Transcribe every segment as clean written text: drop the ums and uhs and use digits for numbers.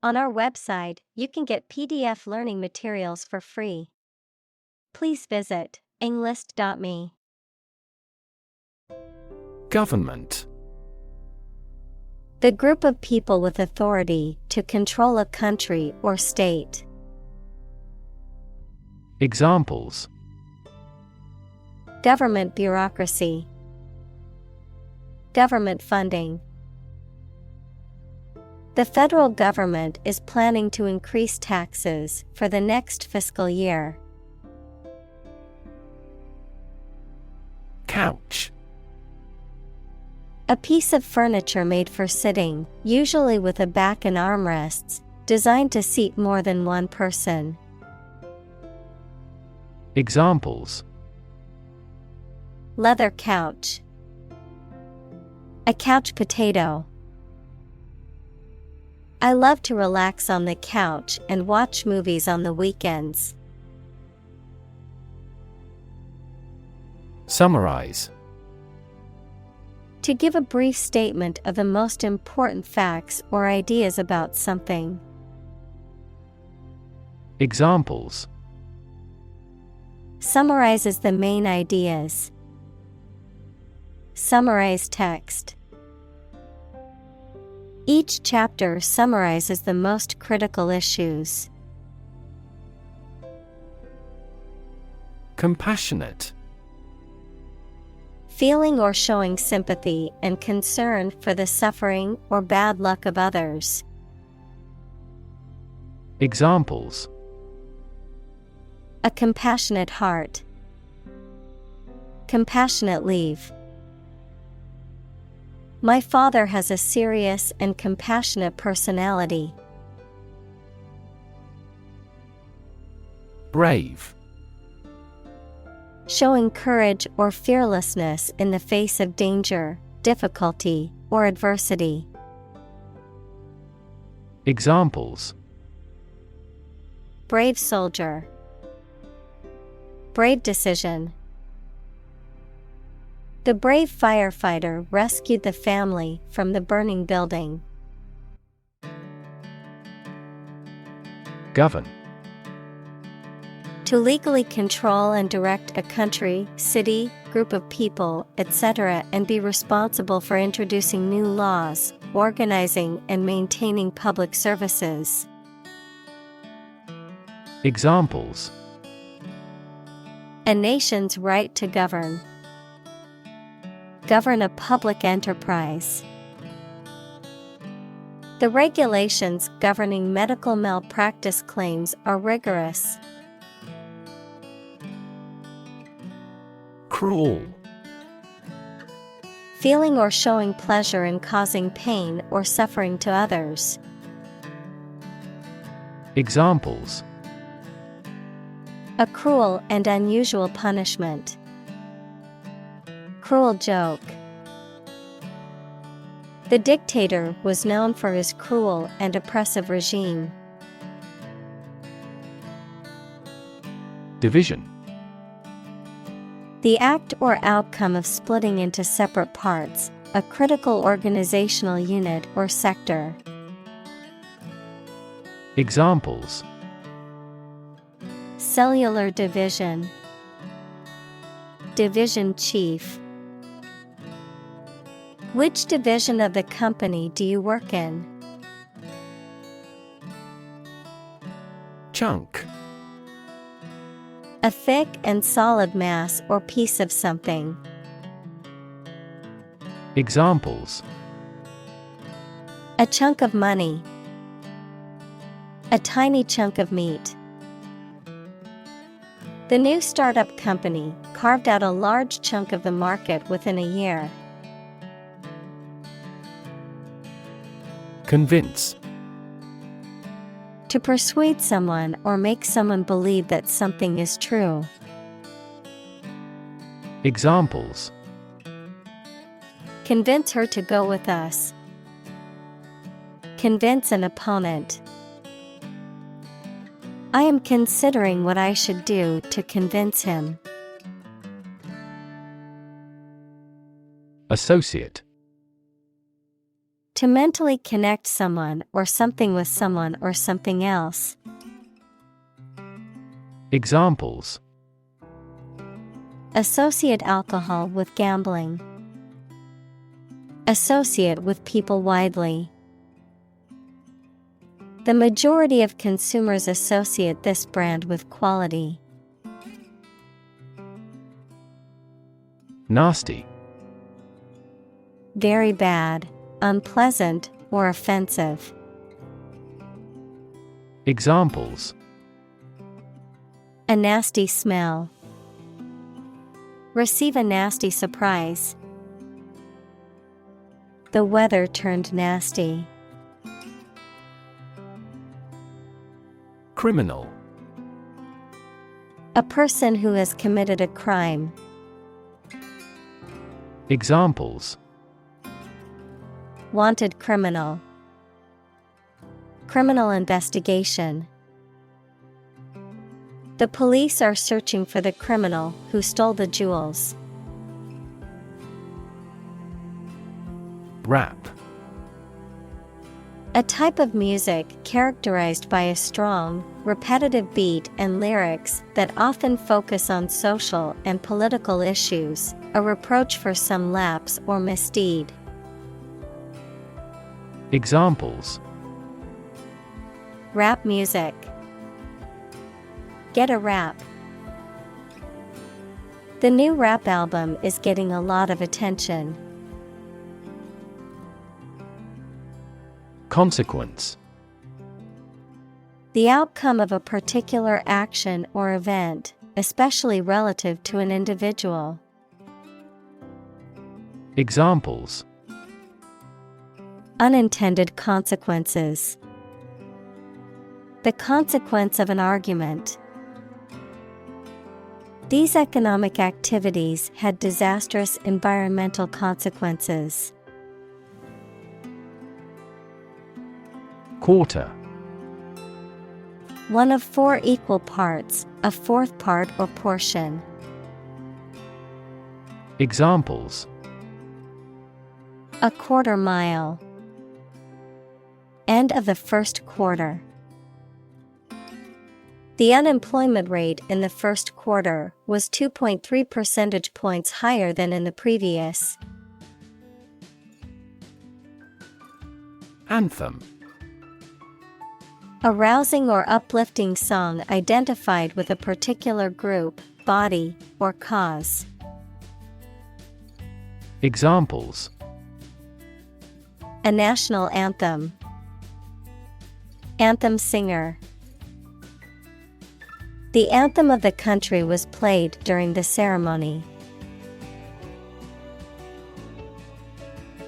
On our website, you can get PDF learning materials for free. Please visit englist.me. Government. The group of people with authority to control a country or state. Examples: Government bureaucracy. Government funding. The federal government is planning to increase taxes for the next fiscal year. Couch. A piece of furniture made for sitting, usually with a back and armrests, designed to seat more than one person. Examples: Leather couch. A couch potato. I love to relax on the couch and watch movies on the weekends. Summarize. To give a brief statement of the most important facts or ideas about something. Examples: Summarizes the main ideas. Summarize text. Each chapter summarizes the most critical issues. Compassionate. Feeling or showing sympathy and concern for the suffering or bad luck of others. Examples: A compassionate heart. Compassionate leave. My father has a serious and compassionate personality. Brave. Showing courage or fearlessness in the face of danger, difficulty, or adversity. Examples: Brave soldier. Brave decision. The brave firefighter rescued the family from the burning building. Govern. To legally control and direct a country, city, group of people, etc., and be responsible for introducing new laws, organizing and maintaining public services. Examples: A nation's right to govern. Govern a public enterprise. The regulations governing medical malpractice claims are rigorous. Cruel. Feeling or showing pleasure in causing pain or suffering to others. Examples: A cruel and unusual punishment. Cruel joke. The dictator was known for his cruel and oppressive regime. Division. The act or outcome of splitting into separate parts, a critical organizational unit or sector. Examples: Cellular division. Division chief. Which division of the company do you work in? Chunk. A thick and solid mass or piece of something. Examples: A chunk of money. A tiny chunk of meat. The new startup company carved out a large chunk of the market within a year. Convince. To persuade someone or make someone believe that something is true. Examples: Convince her to go with us. Convince an opponent. I am considering what I should do to convince him. Associate. To mentally connect someone or something with someone or something else. Examples: Associate alcohol with gambling. Associate with people widely. The majority of consumers associate this brand with quality. Nasty. Very bad, unpleasant, or offensive. Examples: A nasty smell. Receive a nasty surprise. The weather turned nasty. Criminal. A person who has committed a crime. Examples: Wanted criminal. Criminal investigation. The police are searching for the criminal who stole the jewels. Rap. A type of music characterized by a strong, repetitive beat and lyrics that often focus on social and political issues, a reproach for some lapse or misdeed. Examples: Rap music. Get a rap. The new rap album is getting a lot of attention. Consequence. The outcome of a particular action or event, especially relative to an individual. Examples: Unintended consequences. The consequence of an argument. These economic activities had disastrous environmental consequences. Quarter. One of 4 equal parts, a fourth part or portion. Examples: A quarter mile. End of the first quarter. The unemployment rate in the first quarter was 2.3 percentage points higher than in the previous. Anthem. A rousing or uplifting song identified with a particular group, body, or cause. Examples: A national anthem. Anthem singer. The anthem of the country was played during the ceremony.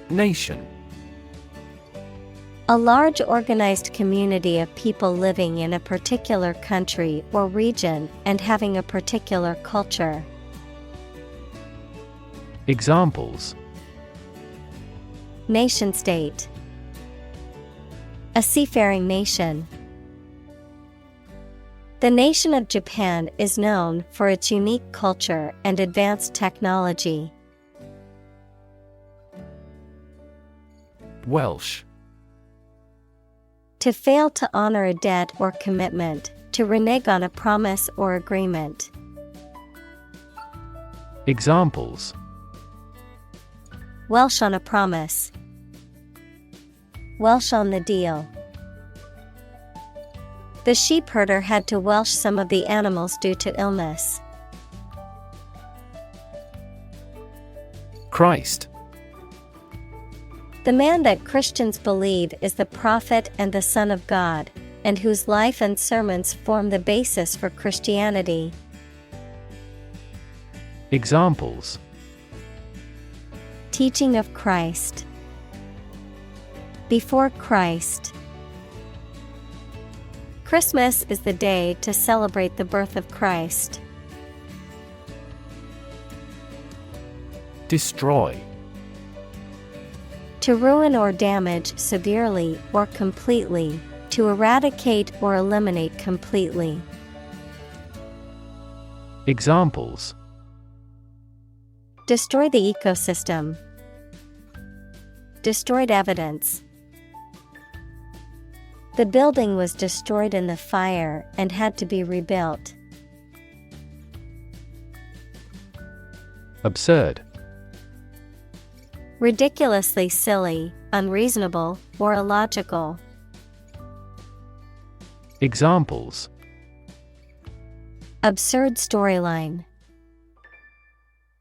Nation. A large organized community of people living in a particular country or region and having a particular culture. Examples: Nation state. A seafaring nation. The nation of Japan is known for its unique culture and advanced technology. Welsh. To fail to honor a debt or commitment, to renege on a promise or agreement. Examples: Welsh on a promise. Welsh on the deal. The sheep herder had to welsh some of the animals due to illness. Christ. The man that Christians believe is the prophet and the Son of God, and whose life and sermons form the basis for Christianity. Examples: Teaching of Christ. Before Christ. Christmas is the day to celebrate the birth of Christ. Destroy. To ruin or damage severely or completely, to eradicate or eliminate completely. Examples: Destroy the ecosystem. Destroyed evidence. The building was destroyed in the fire and had to be rebuilt. Absurd. Ridiculously silly, unreasonable, or illogical. Examples: Absurd storyline.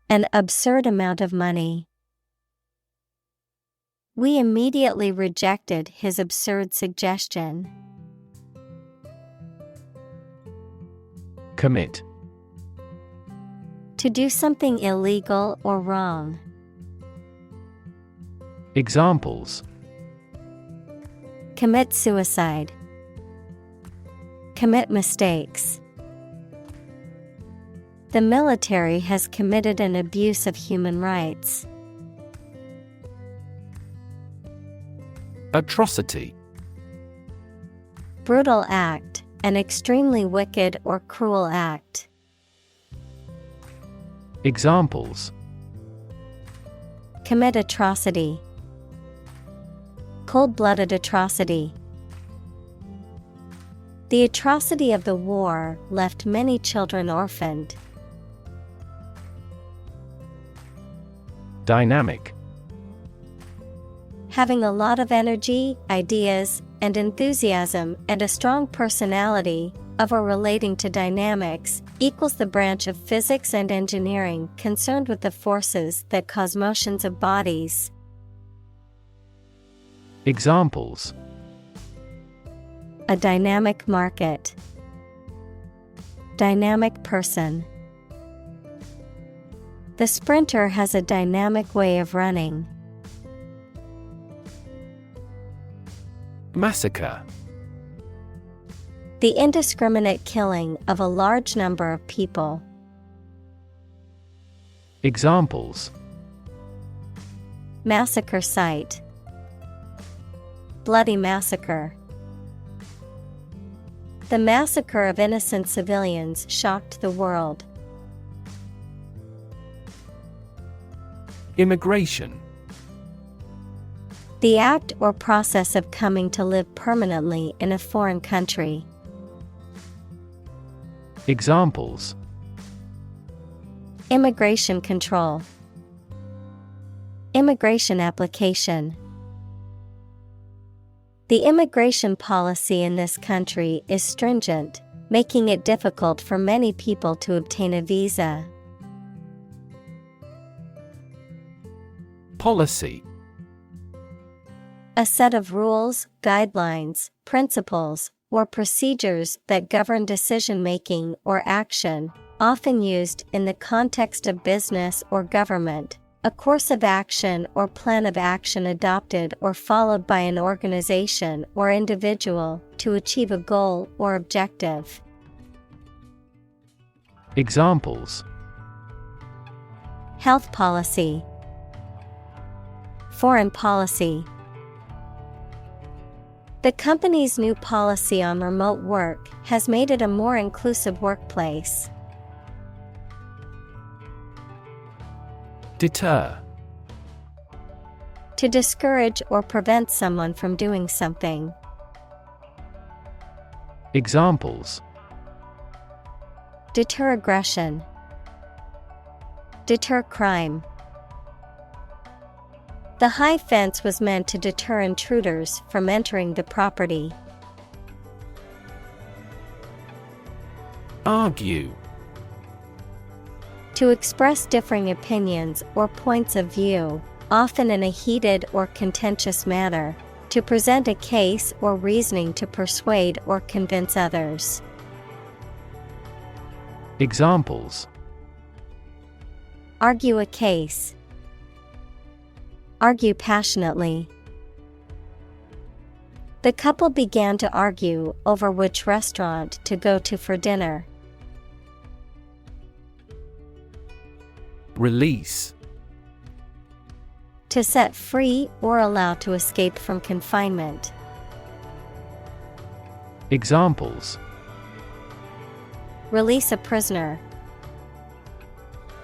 An absurd amount of money. We immediately rejected his absurd suggestion. Commit. To do something illegal or wrong. Examples: Commit suicide. Commit mistakes. The military has committed an abuse of human rights. Atrocity. Brutal act, an extremely wicked or cruel act. Examples: Commit atrocity. Cold-blooded atrocity. The atrocity of the war left many children orphaned. Dynamic. Having a lot of energy, ideas, and enthusiasm and a strong personality, of or relating to dynamics, equals the branch of physics and engineering concerned with the forces that cause motions of bodies. Examples: A dynamic market. Dynamic person. The sprinter has a dynamic way of running. Massacre. The indiscriminate killing of a large number of people. Examples: Massacre site. Bloody massacre. The massacre of innocent civilians shocked the world. Immigration. The act or process of coming to live permanently in a foreign country. Examples: Immigration control. Immigration application. The immigration policy in this country is stringent, making it difficult for many people to obtain a visa. Policy. A set of rules, guidelines, principles, or procedures that govern decision-making or action, often used in the context of business or government. A course of action or plan of action adopted or followed by an organization or individual to achieve a goal or objective. Examples: Health policy. Foreign policy. The company's new policy on remote work has made it a more inclusive workplace. Deter. To discourage or prevent someone from doing something. Examples: Deter aggression. Deter crime. The high fence was meant to deter intruders from entering the property. Argue. To express differing opinions or points of view, often in a heated or contentious manner, to present a case or reasoning to persuade or convince others. Examples: Argue a case. Argue passionately. The couple began to argue over which restaurant to go to for dinner. Release. To set free or allow to escape from confinement. Examples: Release a prisoner.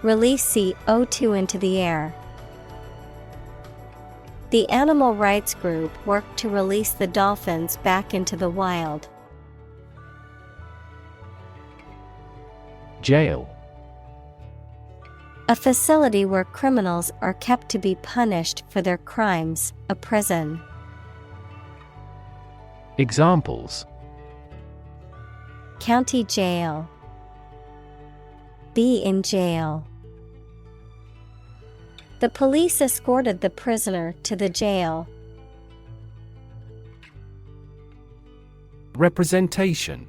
Release CO2 into the air. The animal rights group worked to release the dolphins back into the wild. Jail. A facility where criminals are kept to be punished for their crimes, a prison. Examples: County jail. Be in jail. The police escorted the prisoner to the jail. Representation.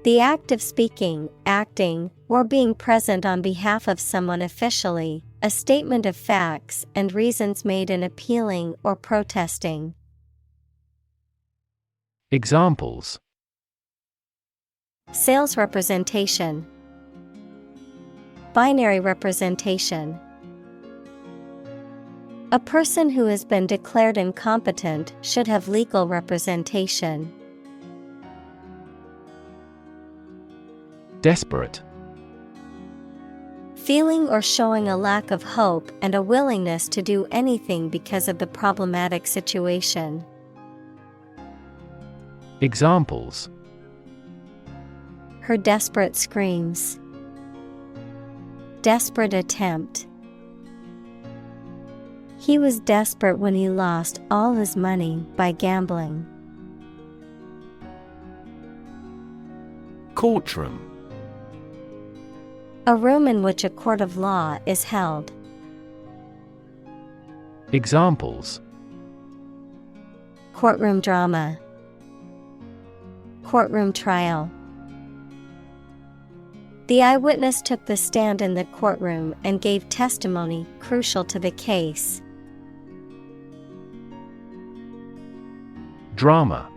The act of speaking, acting, or being present on behalf of someone officially, a statement of facts and reasons made in appealing or protesting. Examples: Sales representation. Binary representation. A person who has been declared incompetent should have legal representation. Desperate. Feeling or showing a lack of hope and a willingness to do anything because of the problematic situation. Examples: Her desperate screams. Desperate attempt. He was desperate when he lost all his money by gambling. Courtroom. A room in which a court of law is held. Examples: Courtroom drama. Courtroom trial. The eyewitness took the stand in the courtroom and gave testimony crucial to the case. Drama.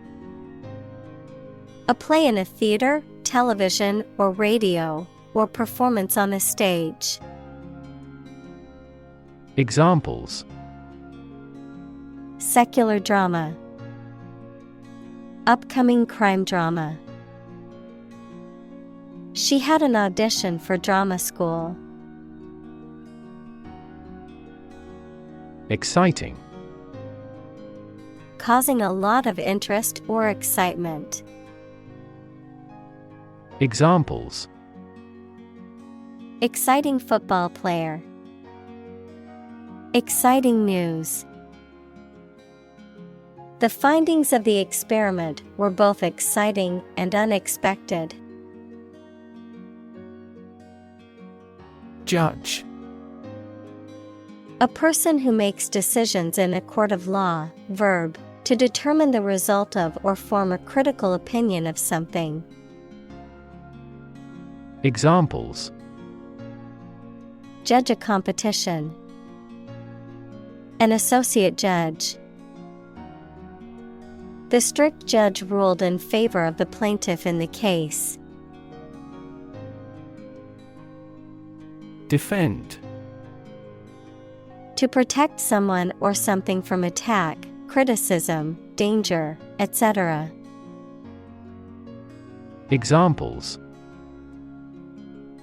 A play in a theater, television, or radio, or performance on a stage. Examples: Secular drama. Upcoming crime drama. She had an audition for drama school. Exciting. Causing a lot of interest or excitement. Examples: Exciting football player. Exciting news. The findings of the experiment were both exciting and unexpected. Judge. A person who makes decisions in a court of law, verb, to determine the result of or form a critical opinion of something. Examples: Judge a competition. An associate judge. The strict judge ruled in favor of the plaintiff in the case. Defend. To protect someone or something from attack, criticism, danger, etc. Examples: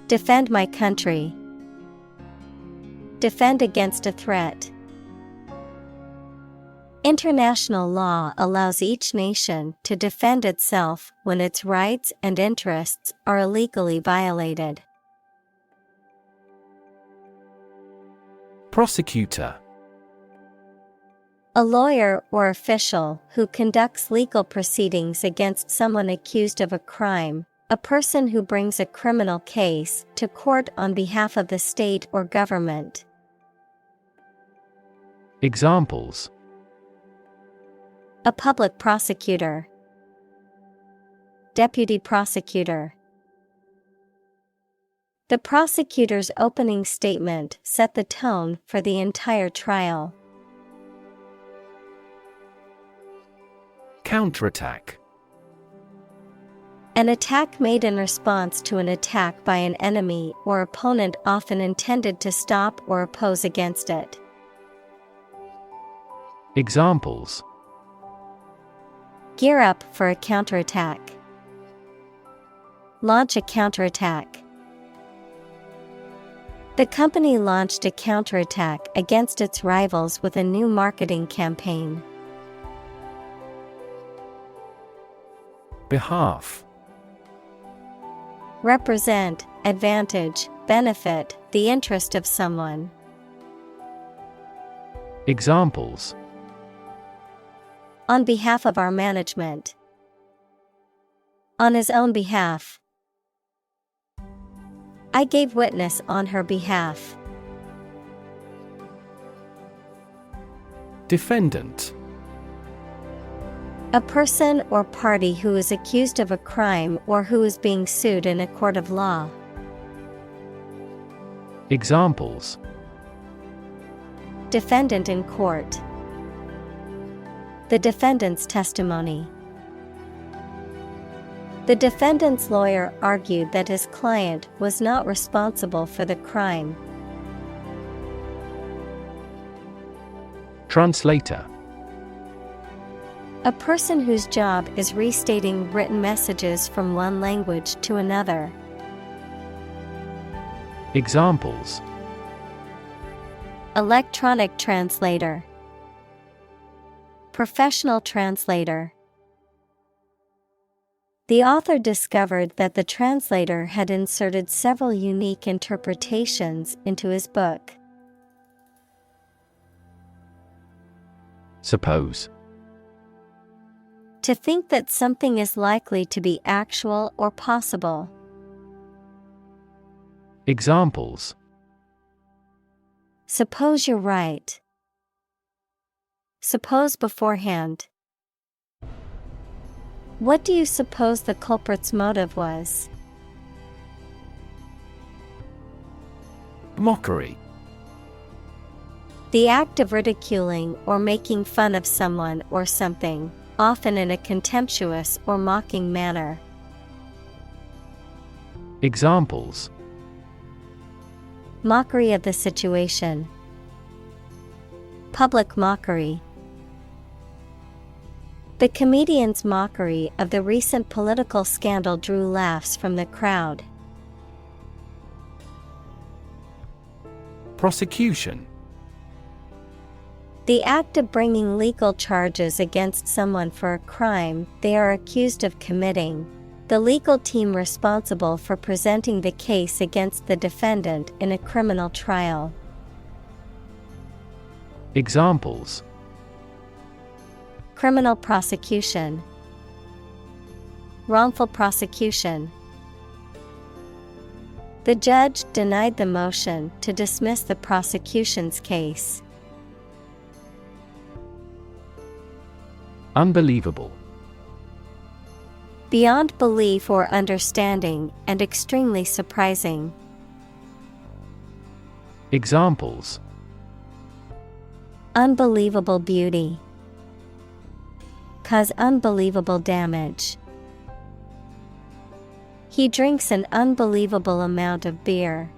Defend my country. Defend against a threat. International law allows each nation to defend itself when its rights and interests are illegally violated. Prosecutor. A lawyer or official who conducts legal proceedings against someone accused of a crime, a person who brings a criminal case to court on behalf of the state or government. Examples: A public prosecutor. Deputy prosecutor. The prosecutor's opening statement set the tone for the entire trial. Counterattack. An attack made in response to an attack by an enemy or opponent, often intended to stop or oppose against it. Examples: Gear up for a counterattack. Launch a counterattack. The company launched a counterattack against its rivals with a new marketing campaign. Behalf. Represent, advantage, benefit, the interest of someone. Examples. On behalf of our management. On his own behalf. I gave witness on her behalf. Defendant. A person or party who is accused of a crime or who is being sued in a court of law. Examples. Defendant in court. The defendant's testimony. The defendant's lawyer argued that his client was not responsible for the crime. Translator. A person whose job is restating written messages from one language to another. Examples. Electronic translator. Professional translator. The author discovered that the translator had inserted several unique interpretations into his book. Suppose. To think that something is likely to be actual or possible. Examples. Suppose you're right. Suppose beforehand. What do you suppose the culprit's motive was? Mockery. The act of ridiculing or making fun of someone or something, often in a contemptuous or mocking manner. Examples. Mockery of the situation. Public mockery. The comedian's mockery of the recent political scandal drew laughs from the crowd. Prosecution. The act of bringing legal charges against someone for a crime they are accused of committing. The legal team responsible for presenting the case against the defendant in a criminal trial. Examples. Criminal prosecution. Wrongful prosecution. The judge denied the motion to dismiss the prosecution's case. Unbelievable. Beyond belief or understanding and extremely surprising. Examples. Unbelievable beauty. Cause unbelievable damage. He drinks an unbelievable amount of beer.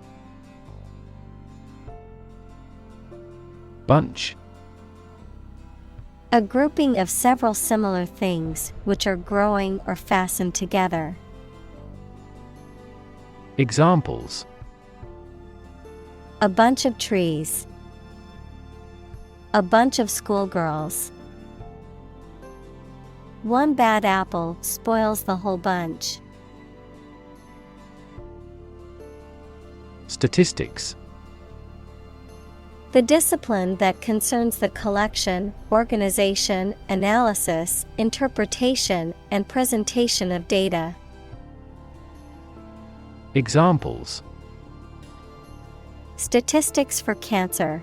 Bunch. A grouping of several similar things which are growing or fastened together. Examples. A bunch of trees. A bunch of schoolgirls. One bad apple spoils the whole bunch. Statistics. The discipline that concerns the collection, organization, analysis, interpretation, and presentation of data. Examples. Statistics for cancer.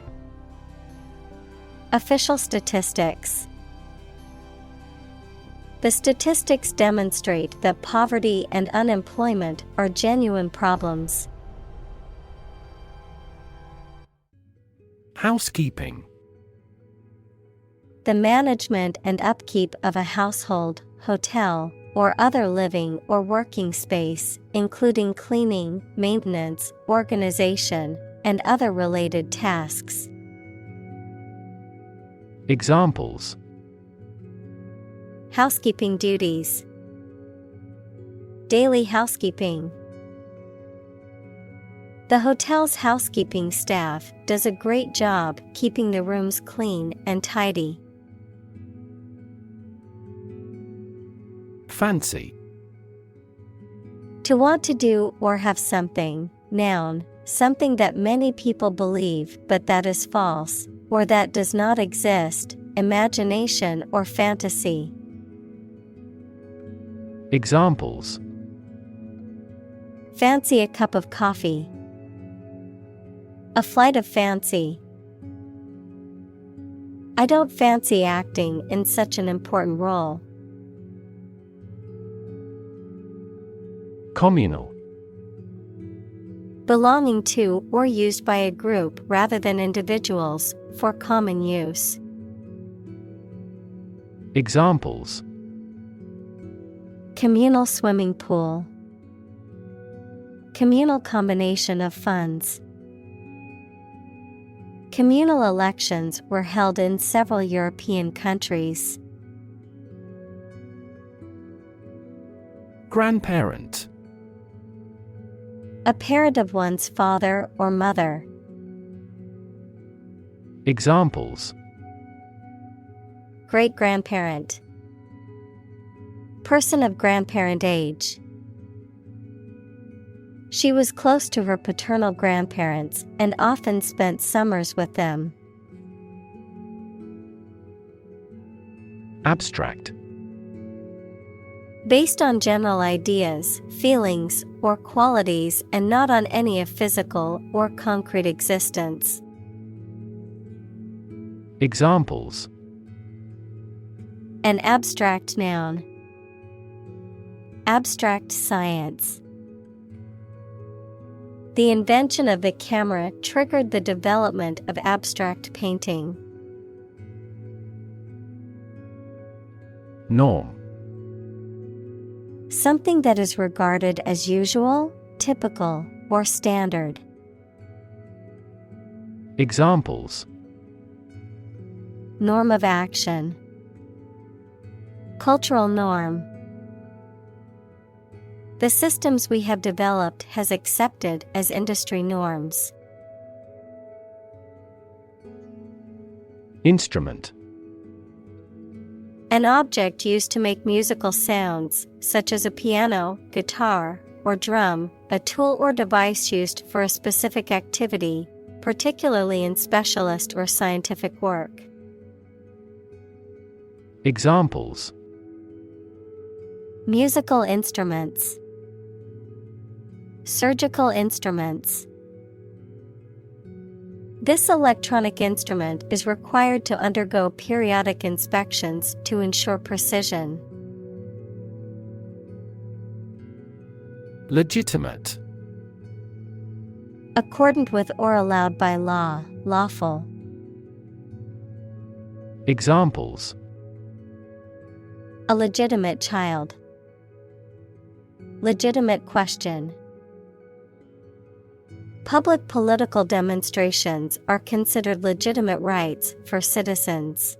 Official statistics. The statistics demonstrate that poverty and unemployment are genuine problems. Housekeeping. The management and upkeep of a household, hotel, or other living or working space, including cleaning, maintenance, organization, and other related tasks. Examples. Housekeeping duties. Daily housekeeping. The hotel's housekeeping staff does a great job keeping the rooms clean and tidy. Fancy. To want to do or have something, noun, something that many people believe but that is false, or that does not exist, imagination or fantasy. Examples: Fancy a cup of coffee. A flight of fancy. I don't fancy acting in such an important role. Communal. Belonging to or used by a group rather than individuals, for common use. Examples: Communal swimming pool. Communal combination of funds. Communal elections were held in several European countries. Grandparent. A parent of one's father or mother. Examples: Great-grandparent. Person of grandparent age. She was close to her paternal grandparents and often spent summers with them. Abstract. Based on general ideas, feelings, or qualities and not on any of physical or concrete existence. Examples: An abstract noun. Abstract science. The invention of the camera triggered the development of abstract painting. Norm. Something that is regarded as usual, typical, or standard. Examples: Norm of action. Cultural norm. The systems we have developed has accepted as industry norms. Instrument. An object used to make musical sounds, such as a piano, guitar, or drum, a tool or device used for a specific activity, particularly in specialist or scientific work. Examples: Musical instruments. Surgical instruments. This electronic instrument is required to undergo periodic inspections to ensure precision. Legitimate. Accordant with or allowed by law, lawful. Examples: A legitimate child. Legitimate question. Public political demonstrations are considered legitimate rights for citizens.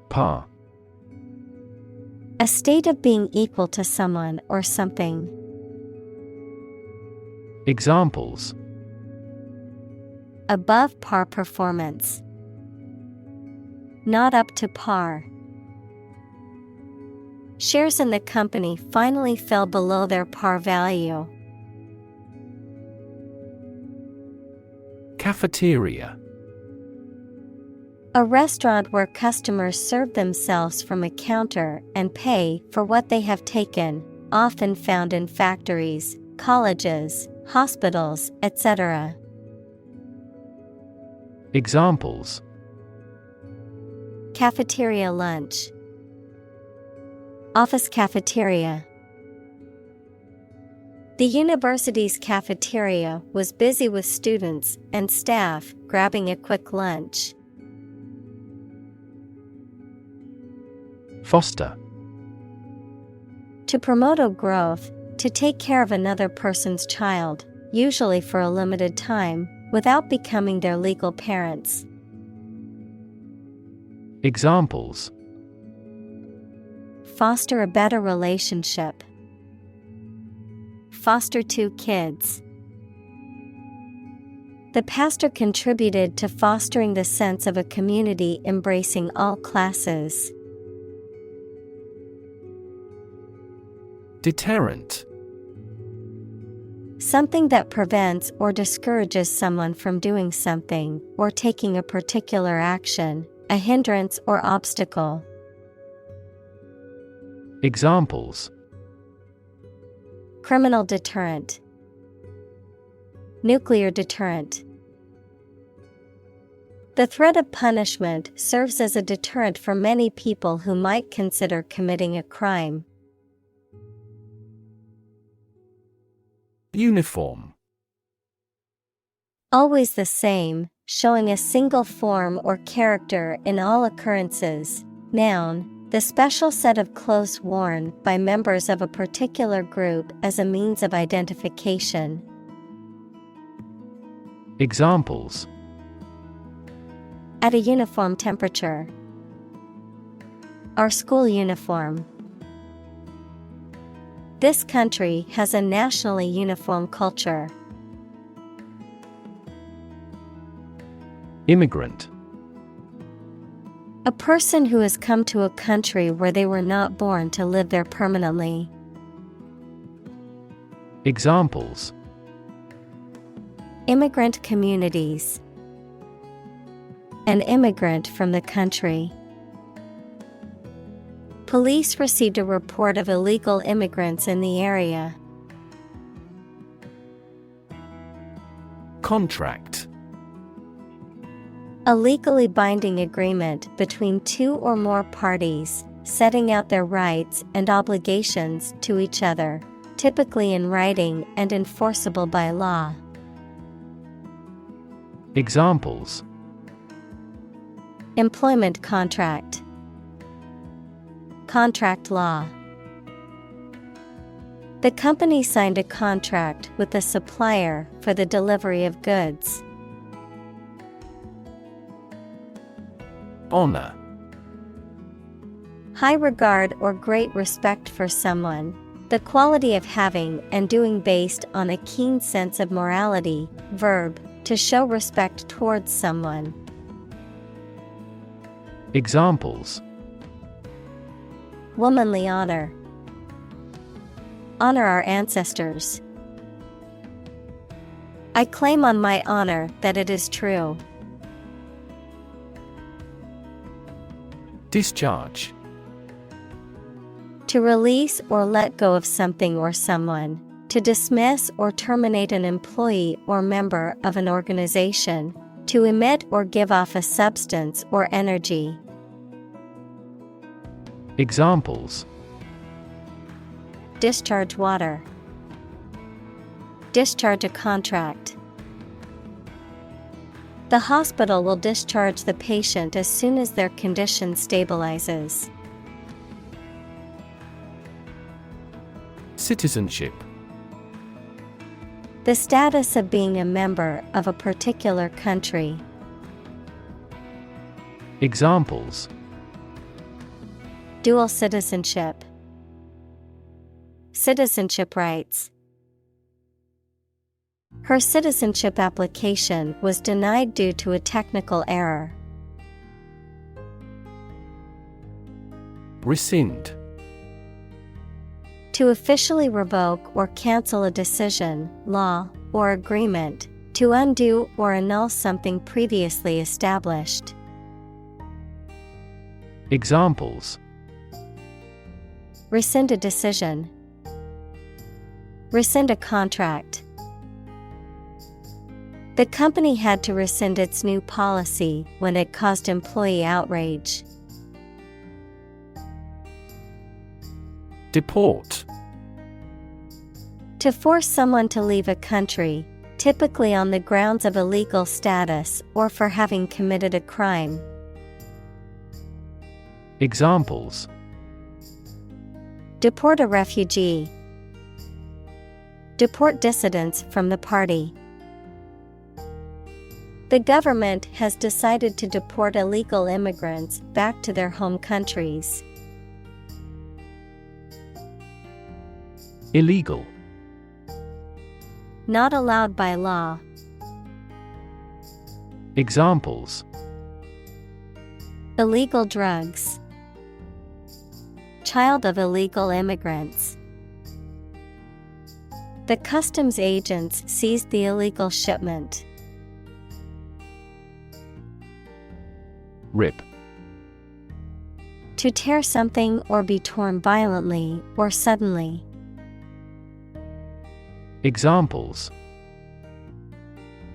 Par. A state of being equal to someone or something. Examples: Above par performance. Not up to par. Shares in the company finally fell below their par value. Cafeteria. A restaurant where customers serve themselves from a counter and pay for what they have taken, often found in factories, colleges, hospitals, etc. Examples: Cafeteria lunch. Office cafeteria. The university's cafeteria was busy with students and staff grabbing a quick lunch. Foster. To promote a growth, to take care of another person's child, usually for a limited time, without becoming their legal parents. Examples: Foster a better relationship. foster 2 kids. The pastor contributed to fostering the sense of a community embracing all classes. Deterrent. Something that prevents or discourages someone from doing something or taking a particular action, a hindrance or obstacle. Examples: Criminal deterrent, nuclear deterrent. The threat of punishment serves as a deterrent for many people who might consider committing a crime. Uniform. Always the same, showing a single form or character in all occurrences. Noun, the special set of clothes worn by members of a particular group as a means of identification. Examples: At a uniform temperature. Our school uniform. This country has a nationally uniform culture. Immigrant. A person who has come to a country where they were not born to live there permanently. Examples: Immigrant communities. An immigrant from the country. Police received a report of illegal immigrants in the area. Contract. A legally binding agreement between 2 or more parties, setting out their rights and obligations to each other, typically in writing and enforceable by law. Examples: Employment contract. Contract law. The company signed a contract with the supplier for the delivery of goods. Honor. High regard or great respect for someone, the quality of having and doing based on a keen sense of morality. Verb, to show respect towards someone. Examples: Womanly honor. Honor our ancestors. I claim on my honor that it is true. Discharge. To release or let go of something or someone. To dismiss or terminate an employee or member of an organization. To emit or give off a substance or energy. Examples: Discharge water. Discharge a contract. The hospital will discharge the patient as soon as their condition stabilizes. Citizenship. The status of being a member of a particular country. Examples: Dual citizenship. Citizenship rights. Her citizenship application was denied due to a technical error. Rescind. To officially revoke or cancel a decision, law, or agreement. To undo or annul something previously established. Examples: Rescind a decision. Rescind a contract. The company had to rescind its new policy when it caused employee outrage. Deport. To force someone to leave a country, typically on the grounds of illegal status or for having committed a crime. Examples: Deport a refugee. Deport dissidents from the party. The government has decided to deport illegal immigrants back to their home countries. Illegal. Not allowed by law. Examples: Illegal drugs. Child of illegal immigrants. The customs agents seized the illegal shipment. Rip. To tear something or be torn violently or suddenly. Examples: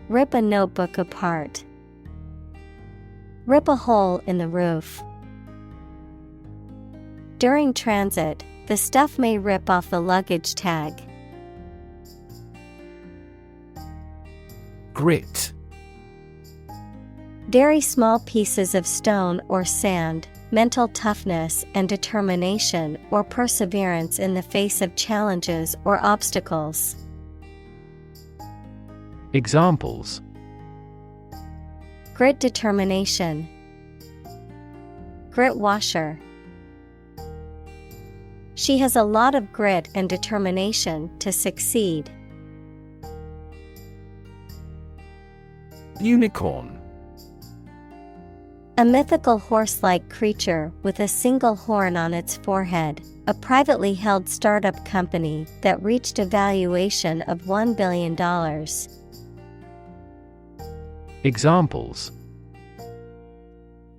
Rip a notebook apart. Rip a hole in the roof. During transit, the stuff may rip off the luggage tag. Grit. Very small pieces of stone or sand, mental toughness and determination or perseverance in the face of challenges or obstacles. Examples: Grit determination. Grit washer. She has a lot of grit and determination to succeed. Unicorn. A mythical horse-like creature with a single horn on its forehead, a privately held startup company that reached a valuation of $1 billion. Examples: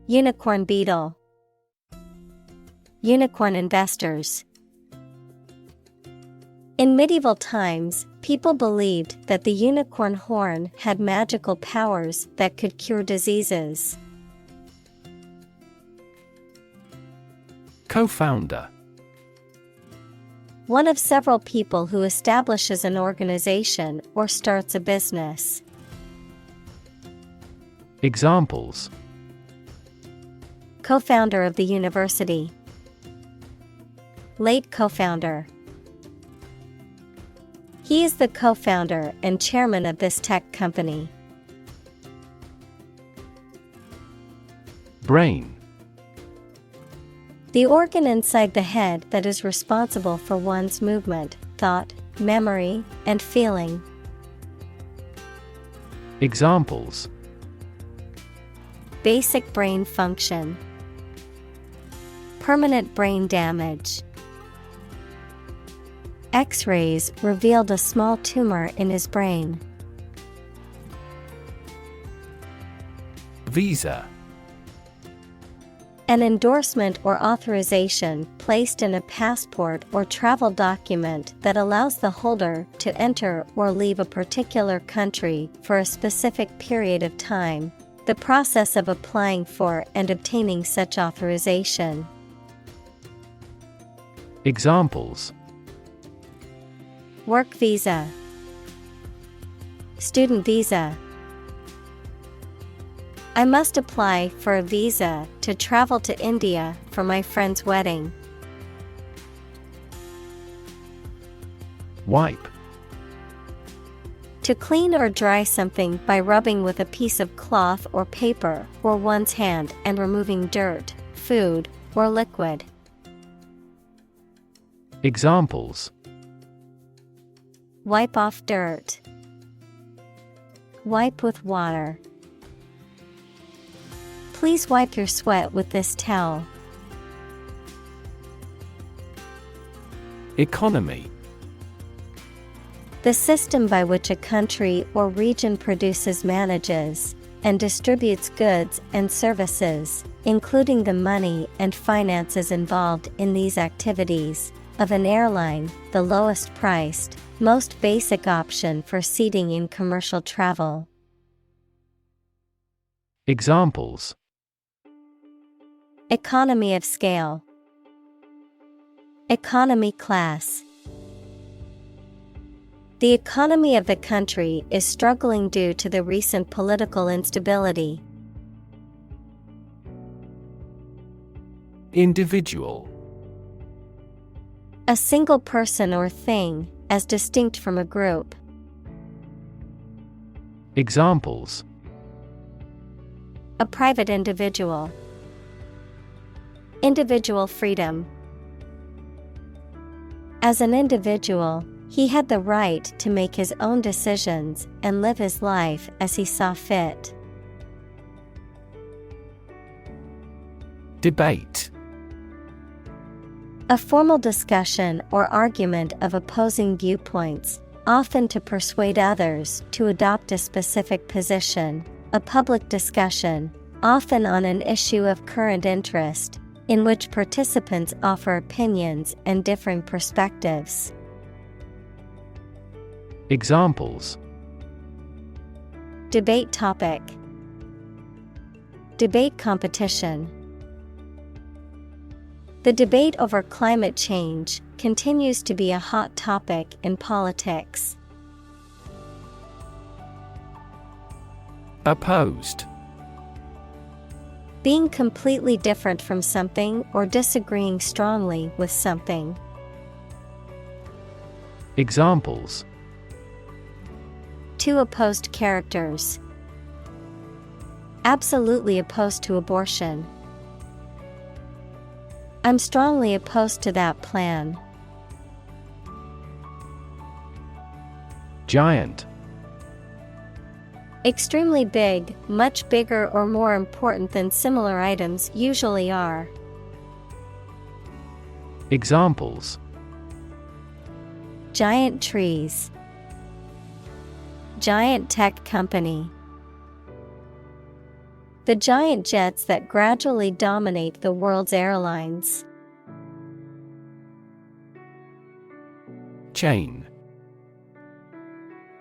Unicorn beetle. Unicorn investors. In medieval times, people believed that the unicorn horn had magical powers that could cure diseases. Co-founder. One of several people who establishes an organization or starts a business. Examples: Co-founder of the university. Late co-founder. He is the co-founder and chairman of this tech company. Brain. The organ inside the head that is responsible for one's movement, thought, memory, and feeling. Examples: Basic brain function. Permanent brain damage. X-rays revealed a small tumor in his brain. Visa. An endorsement or authorization placed in a passport or travel document that allows the holder to enter or leave a particular country for a specific period of time. The process of applying for and obtaining such authorization. Examples: Work visa. Student visa. I must apply for a visa to travel to India for my friend's wedding. Wipe. To clean or dry something by rubbing with a piece of cloth or paper or one's hand and removing dirt, food, or liquid. Examples: Wipe off dirt. Wipe with water. Please wipe your sweat with this towel. Economy. The system by which a country or region produces, manages, and distributes goods and services, including the money and finances involved in these activities, of an airline, the lowest priced, most basic option for seating in commercial travel. Examples: Economy of scale. Economy class. The economy of the country is struggling due to the recent political instability. Individual. A single person or thing, as distinct from a group. Examples: A private individual. Individual freedom. As an individual, He had the right to make his own decisions and live his life as he saw fit. Debate. A formal discussion or argument of opposing viewpoints, often to persuade others to adopt a specific position, a public discussion, often on an issue of current interest, in which participants offer opinions and differing perspectives. Examples. Debate topic. Debate competition. The debate over climate change continues to be a hot topic in politics. Opposed. Being completely different from something or disagreeing strongly with something. Examples. Two opposed characters. Absolutely opposed to abortion. I'm strongly opposed to that plan. Giant. Extremely big, much bigger or more important than similar items usually are. Examples. Giant trees. Giant tech company. The giant jets that gradually dominate the world's airlines. Chain.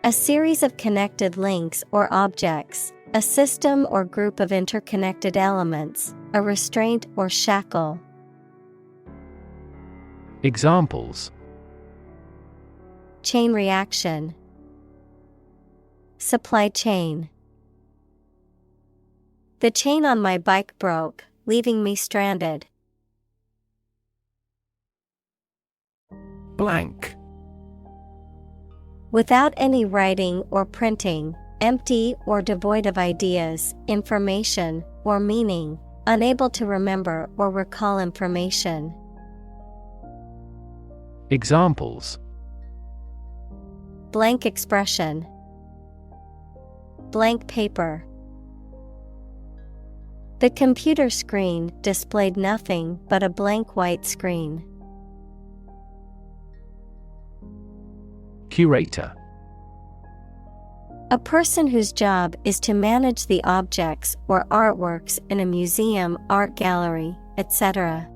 A series of connected links or objects, a system or group of interconnected elements, a restraint or shackle. Examples. Chain reaction. Supply chain. The chain on my bike broke, leaving me stranded. Blank. Without any writing or printing, empty or devoid of ideas, information, or meaning, unable to remember or recall information. Examples. Blank expression. Blank paper. The computer screen displayed nothing but a blank white screen. Curator. A person whose job is to manage the objects or artworks in a museum, art gallery, etc.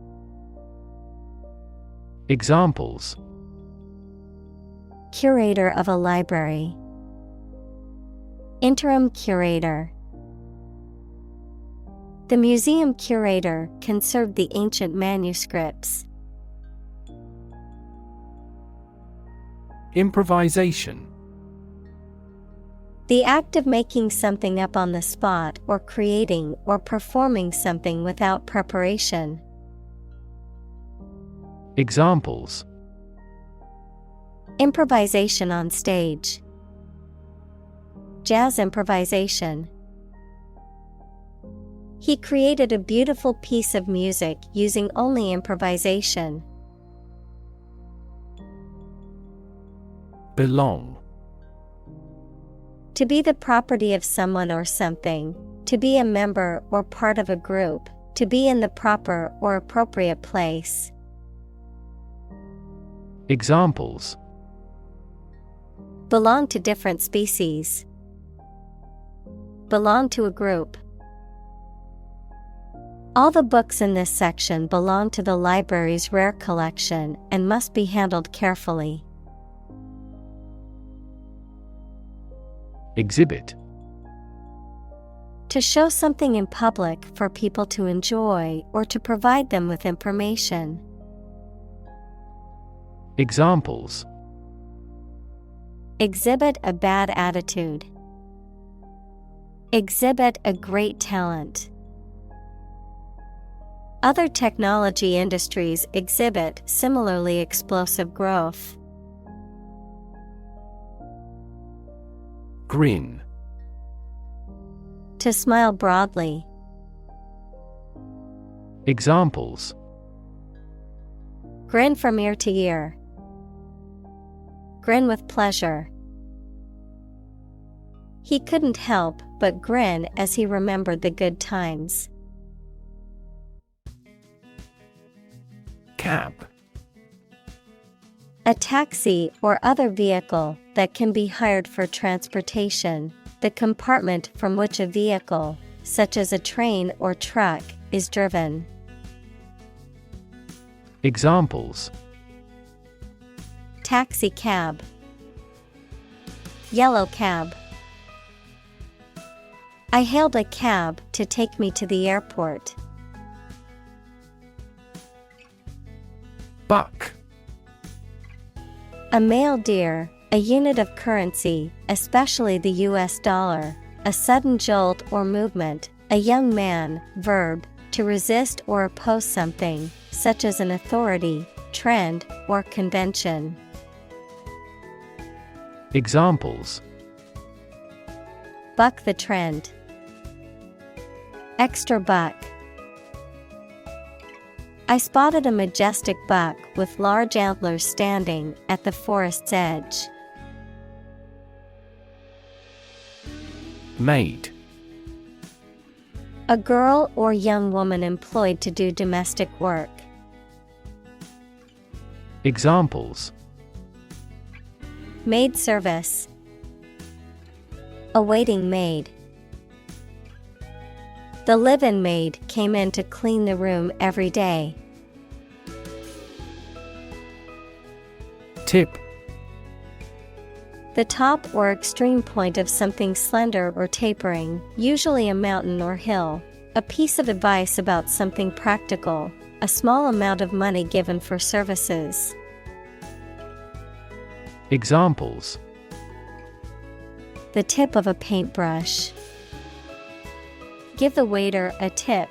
Examples. Curator of a library. Interim curator. The museum curator conserved the ancient manuscripts. Improvisation. The act of making something up on the spot or creating or performing something without preparation. Examples. Improvisation on stage. Jazz improvisation. He created a beautiful piece of music using only improvisation. Belong. To be the property of someone or something, to be a member or part of a group, to be in the proper or appropriate place. Examples. Belong to different species. Belong to a group. All the books in this section belong to the library's rare collection and must be handled carefully. Exhibit. To show something in public for people to enjoy or to provide them with information. Examples. Exhibit a bad attitude. Exhibit a great talent. Other technology industries exhibit similarly explosive growth. Grin. To smile broadly. Examples. Grin from ear to ear. Grin with pleasure. He couldn't help but grin as he remembered the good times. Cab. A taxi or other vehicle that can be hired for transportation, the compartment from which a vehicle, such as a train or truck, is driven. Examples: Taxi cab. Yellow cab. I hailed a cab to take me to the airport. Buck. A male deer, a unit of currency, especially the US dollar, a sudden jolt or movement, a young man, verb, to resist or oppose something, such as an authority, trend, or convention. Examples: Buck the trend. Extra buck. I spotted a majestic buck with large antlers standing at the forest's edge. Maid. A girl or young woman employed to do domestic work. Examples: Maid service. A waiting maid. The live-in maid came in to clean the room every day. Tip. The top or extreme point of something slender or tapering, usually a mountain or hill. A piece of advice about something practical, a small amount of money given for services. Examples: The tip of a paintbrush. Give the waiter a tip.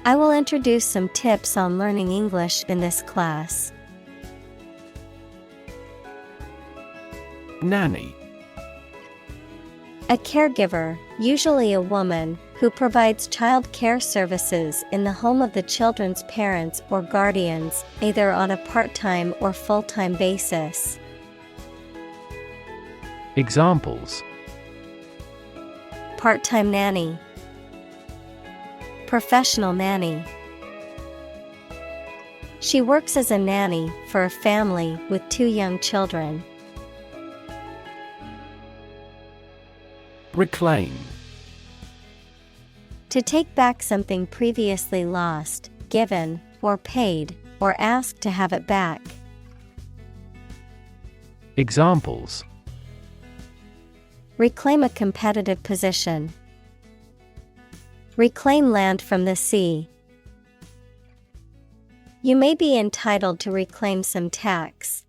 I will introduce some tips on learning English in this class. Nanny. A caregiver, usually a woman, who provides child care services in the home of the children's parents or guardians, either on a part-time or full-time basis. Examples: Part-time nanny. Professional nanny. She works as a nanny for a family with 2 young children. Reclaim. To take back something previously lost, given, or paid, or ask to have it back. Examples: Reclaim a competitive position. Reclaim land from the sea. You may be entitled to reclaim some tax.